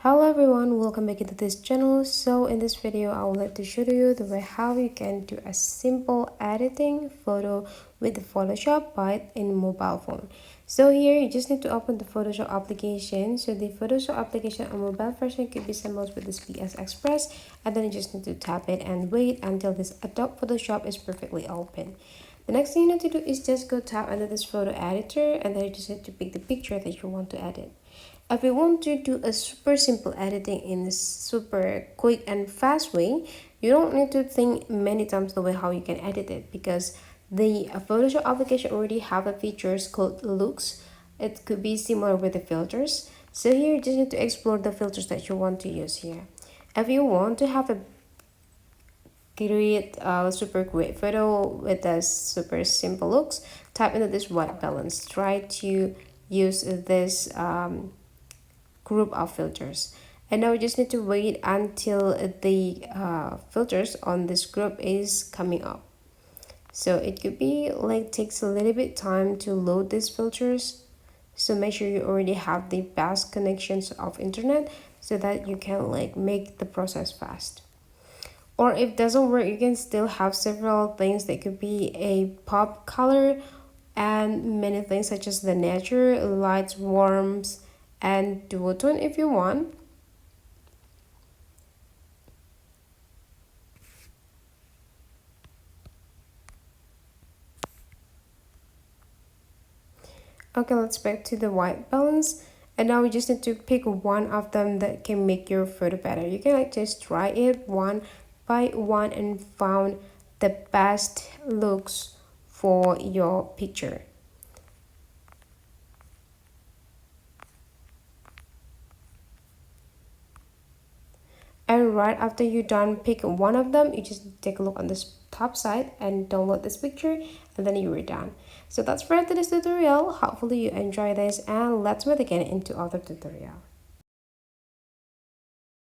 Hello everyone, welcome back into this channel. So in this video I would like to show you the way how you can do a simple editing photo with the Photoshop but in mobile phone. So here you just need to open the Photoshop application. So the Photoshop application on mobile version could be symbols with this PS Express, and then you just need to tap it and wait until this Adobe Photoshop is perfectly open. The next thing you need to do is just go tap under this photo editor, and then you just need to pick the picture that you want to edit. If you want to do a super simple editing in a super quick and fast way, you don't need to think many times the way how you can edit it, because the Photoshop application already have a features called looks. It could be similar with the filters. So here you just need to explore the filters that you want to use here. If you want to have a create a super great photo with a super simple looks, type into this white balance. Try to use this group of filters, and now we just need to wait until the filters on this group is coming up. So it could be like takes a little bit time to load these filters, so make sure you already have the fast connections of internet so that you can like make the process fast. Or if it doesn't work, you can still have several things that could be a pop color and many things such as the nature, lights, warmth, and duotone if you want. Okay, let's back to the white balance. And now we just need to pick one of them that can make your photo better. You can like just try it one by one and found the best looks for your picture. And right after you're done pick one of them, you just take a look on this top side and download this picture, and then you are done. So that's for today's tutorial. Hopefully you enjoy this, and let's meet again into other tutorial.